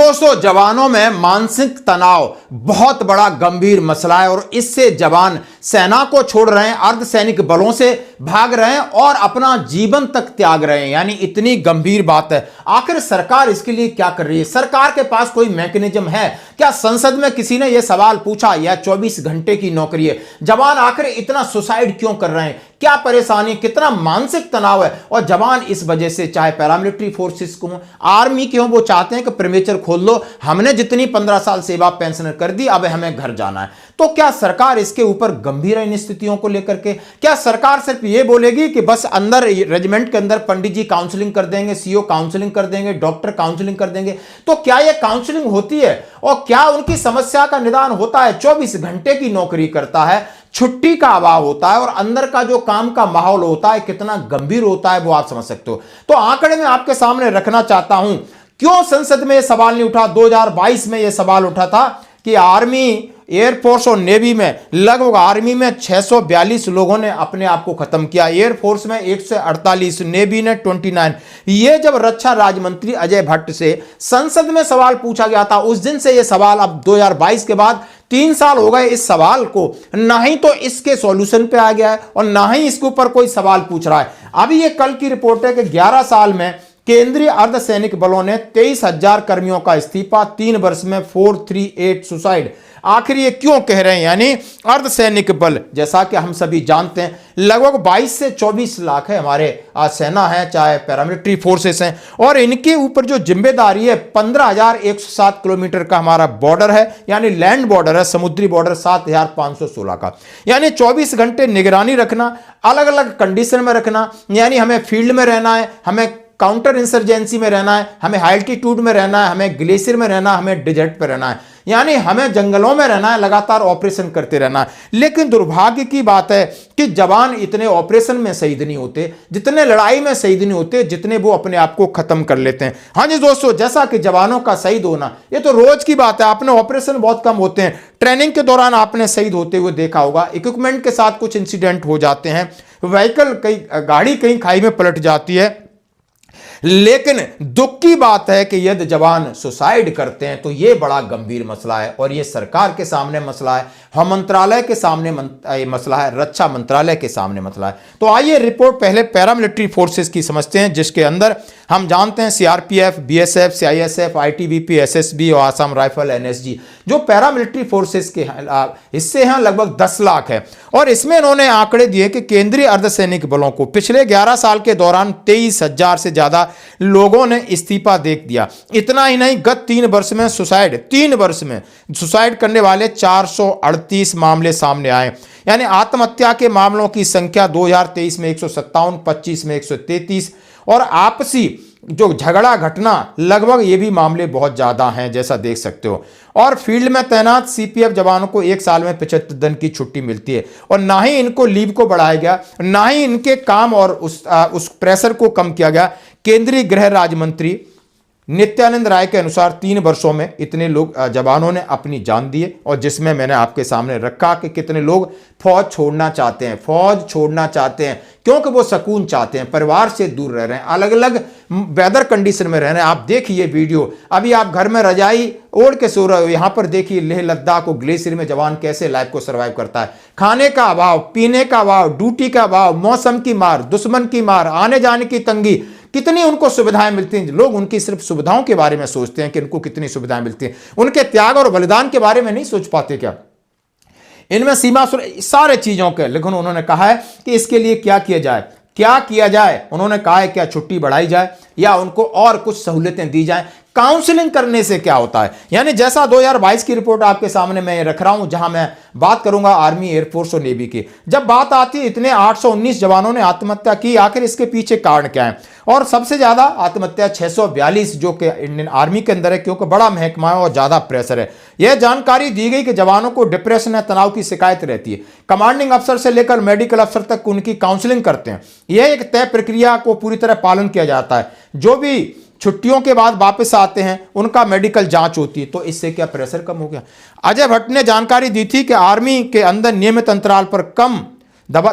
दोस्तों, जवानों में मानसिक तनाव बहुत बड़ा गंभीर मसला है और इससे जवान सेना को छोड़ रहे हैं, अर्धसैनिक बलों से भाग रहे हैं और अपना जीवन तक त्याग रहे हैं। यानी इतनी गंभीर बात है। आखिर सरकार इसके लिए क्या कर रही है? सरकार के पास कोई मैकेनिज्म है क्या? संसद में किसी ने यह सवाल पूछा? यह 24 घंटे की नौकरी है, जवान आखिर इतना सुसाइड क्यों कर रहे हैं? क्या परेशानी, कितना मानसिक तनाव है? और जवान इस वजह से, चाहे पैरामिलिट्री फोर्सेस को हो, आर्मी के हो, वो चाहते हैं कि प्रीमेचर खोल लो, हमने जितनी 15 साल सेवा पेंशन कर दी, अब हमें घर जाना है। तो क्या सरकार इसके ऊपर गंभीर है इन स्थितियों को लेकर के? क्या सरकार सिर्फ ये बोलेगी कि बस अंदर रेजिमेंट के अंदर पंडित जी काउंसलिंग कर देंगे, सीओ काउंसलिंग कर देंगे, डॉक्टर काउंसलिंग कर देंगे? तो क्या यह काउंसलिंग होती है और क्या उनकी समस्या का निदान होता है? 24 घंटे की नौकरी करता है, छुट्टी का अभाव होता है और अंदर का जो काम का माहौल होता है कितना गंभीर होता है, वो आप समझ सकते हो। तो आंकड़े में आपके सामने रखना चाहता हूं, क्यों संसद में यह सवाल नहीं उठा? 2022 में यह सवाल उठा था कि आर्मी, एयरफोर्स और नेवी में लगभग, आर्मी में 642 लोगों ने अपने आप को खत्म किया, एयरफोर्स में 148, नेवी ने 29। ये जब रक्षा राज्य मंत्री अजय भट्ट से संसद में सवाल पूछा गया था, उस दिन से यह सवाल, अब 2022 के बाद 3 साल हो गए इस सवाल को, ना ही तो इसके सॉल्यूशन पे आ गया है और ना ही इसके ऊपर कोई सवाल पूछ रहा है। अभी ये कल की रिपोर्ट है कि 11 साल में केंद्रीय अर्धसैनिक बलों ने 23,000 कर्मियों का इस्तीफा, 3 वर्ष में 438 सुसाइड। आखिर ये क्यों कह रहे हैं? यानी अर्धसैनिक बल, जैसा कि हम सभी जानते हैं, लगभग 22 से 24 लाख है हमारे सेना है, चाहे पैरामिलिट्री फोर्सेस हैं, और इनके ऊपर जो जिम्मेदारी है 15,107 किलोमीटर का हमारा बॉर्डर है, यानी लैंड बॉर्डर है, समुद्री बॉर्डर 7,516 का। यानी 24 घंटे निगरानी रखना, अलग अलग कंडीशन में रखना, यानी हमें फील्ड में रहना है, हमें काउंटर इंसर्जेंसी में रहना है, हमें हाई एल्टीट्यूड में रहना है, हमें ग्लेशियर में रहना है, हमें डिजर्ट पर रहना है, यानी हमें जंगलों में रहना है, लगातार ऑपरेशन करते रहना है। लेकिन दुर्भाग्य की बात है कि जवान इतने ऑपरेशन में शहीद नहीं होते, जितने लड़ाई में शहीद नहीं होते, जितने वो अपने आप को खत्म कर लेते हैं। हाँ जी दोस्तों, जैसा कि जवानों का शहीद होना ये तो रोज की बात है। आपने ऑपरेशन बहुत कम होते हैं, ट्रेनिंग के दौरान आपने शहीद होते हुए देखा होगा, इक्विपमेंट के साथ कुछ इंसिडेंट हो जाते हैं, व्हीकल कहीं, गाड़ी कहीं खाई में पलट जाती है। लेकिन दुख की बात है कि यदि जवान सुसाइड करते हैं तो यह बड़ा गंभीर मसला है और यह सरकार के सामने मसला है, हम मंत्रालय के सामने मसला है, रक्षा मंत्रालय के सामने मसला है। तो आइए रिपोर्ट पहले पैरामिलिट्री फोर्सेस की समझते हैं, जिसके अंदर हम जानते हैं CRPF, BSF, CISF, ITBP, SSB और आसाम राइफल, एनएसजी, जो पैरामिलिट्री फोर्सेस के हिस्से हैं, लगभग 10 लाख है। और इसमें इन्होंने आंकड़े दिए कि केंद्रीय अर्धसैनिक बलों को पिछले 11 साल के दौरान 23,000 से ज्यादा लोगों ने इस्तीफा दे दिया। इतना ही नहीं, गत 3 वर्ष में सुसाइड करने वाले 438 मामले सामने आए। यानी आत्महत्या के मामलों की संख्या 2023 में 157, 25 में 133, और आपसी जो झगड़ा घटना, लगभग ये भी मामले बहुत ज्यादा हैं, जैसा देख सकते हो। और फील्ड में तैनात सीपीएफ जवानों को 1 साल में 75 दिन की छुट्टी मिलती है और ना ही इनको लीव को बढ़ाया गया, ना ही इनके काम और उस प्रेशर को कम किया गया। केंद्रीय गृह राज्य मंत्री नित्यानंद राय के अनुसार 3 वर्षों में इतने लोग जवानों ने अपनी जान दी है, और जिसमें मैंने आपके सामने रखा कि कितने लोग फौज छोड़ना चाहते हैं, क्योंकि वो सुकून चाहते हैं, परिवार से दूर रह रहे हैं, अलग अलग वेदर कंडीशन में रह रहे हैं। आप देखिए वीडियो, अभी आप घर में रजाई ओढ़ के सो रहे हो, यहां पर देखिए लेह लद्दाख और ग्लेशियर में जवान कैसे लाइफ को सर्वाइव करता है। खाने का अभाव, पीने का अभाव, ड्यूटी का अभाव, मौसम की मार, दुश्मन की मार, आने जाने की तंगी, कितनी उनको सुविधाएं मिलती हैं। लोग उनकी सिर्फ सुविधाओं के बारे में सोचते हैं कि इनको कितनी सुविधाएं मिलती हैं, उनके त्याग और बलिदान के बारे में नहीं सोच पाते क्या? इनमें सीमा सारे चीजों के, लेकिन उन्होंने कहा है कि इसके लिए क्या किया जाए। उन्होंने कहा है क्या छुट्टी बढ़ाई जाए या उनको और कुछ सहूलियतें दी जाएं। काउंसलिंग करने से क्या होता है? यानी जैसा 2022 की रिपोर्ट आपके सामने मैं रख रहा हूं, जहां मैं बात करूंगा आर्मी, एयरफोर्स और नेवी की। जब बात आती है, इतने 819 जवानों ने आत्महत्या की, आखिर इसके पीछे कारण क्या है? और सबसे ज्यादा आत्महत्या 642 जो कि इंडियन आर्मी के अंदर है, क्योंकि बड़ा महकमा है और ज्यादा प्रेशर है। यह जानकारी दी गई कि जवानों को डिप्रेशन या तनाव की शिकायत रहती है। कमांडिंग अफसर से लेकर मेडिकल अफसर तक उनकी काउंसलिंग करते हैं। यह एक तय प्रक्रिया को पूरी तरह पालन किया जाता है। जो भी छुट्टियों के बाद वापस आते हैं उनका मेडिकल जांच होती है। तो इससे क्या प्रेशर कम हो गया? अजय भट्ट ने जानकारी दी थी कि आर्मी के अंदर नियमित अंतराल पर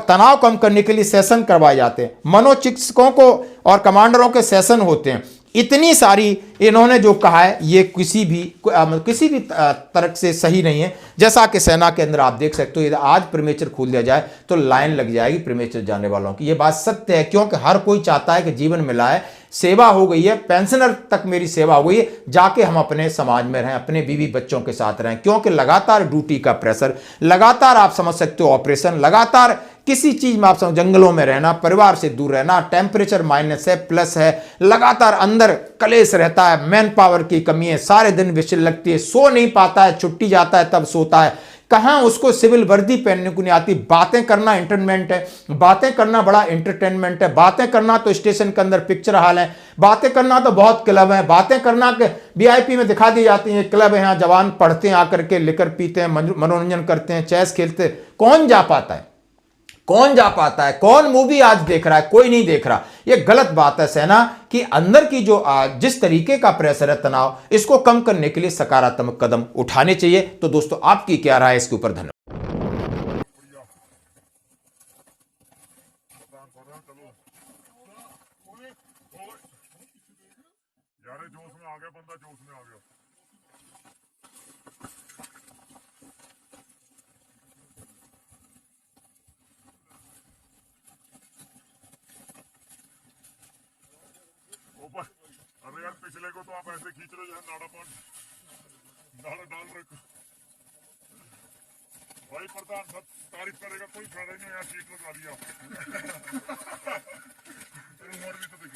तनाव कम करने के लिए सेशन करवाए जाते हैं। मनोचिकित्सकों को और कमांडरों के सेशन होते हैं। इतनी सारी इन्होंने जो कहा है ये किसी भी तर्क से सही नहीं है। जैसा कि सेना के अंदर आप देख सकते हो, यदि आज प्रीमेचर खोल दिया जाए तो लाइन लग जाएगी प्रीमेचर जाने वालों की। ये बात सत्य है, क्योंकि हर कोई चाहता है कि जीवन मिला है, सेवा हो गई है, पेंशनर तक मेरी सेवा हो गई है, जाके हम अपने समाज में रहें, अपने बीवी बच्चों के साथ रहें। क्योंकि लगातार ड्यूटी का प्रेशर, लगातार आप समझ सकते हो ऑपरेशन, लगातार किसी चीज में आप समझ, जंगलों में रहना, परिवार से दूर रहना, टेम्परेचर माइनस है प्लस है, लगातार अंदर कलेश रहता है, मैन पावर की कमी है, सारे दिन विशिल लगती है, सो नहीं पाता है, छुट्टी जाता है तब सोता है, कहां उसको सिविल वर्दी पहनने को नहीं आती। बातें करना एंटरटेनमेंट है, बातें करना बड़ा एंटरटेनमेंट है, बातें करना तो स्टेशन के अंदर पिक्चर हॉल है, बातें करना तो बहुत क्लब है, बातें करना के वीआईपी में दिखा दी जाती है, क्लब है, यहाँ जवान पढ़ते हैं आकर के, लिकर पीते हैं, मनोरंजन करते हैं, चेस खेलते हैं। कौन जा पाता है, कौन जा पाता है, कौन मूवी आज देख रहा है, कोई नहीं देख रहा। ये गलत बात है। सेना कि अंदर की जो जिस तरीके का प्रेशर है, तनाव, इसको कम करने के लिए सकारात्मक कदम उठाने चाहिए। तो दोस्तों आपकी क्या राय है इसके ऊपर? धन्यवाद। यार जोश में आ गया बंदा, जोश में आ गया। ऊपर अरे यार पिछले को तो आप ऐसे खींच रहे हैं, नाड़ा डाल रहे। भाई प्रधान सब तारीफ करेगा, कोई फायदा नहीं, यार सीट लगा दिया। और भी तो देखो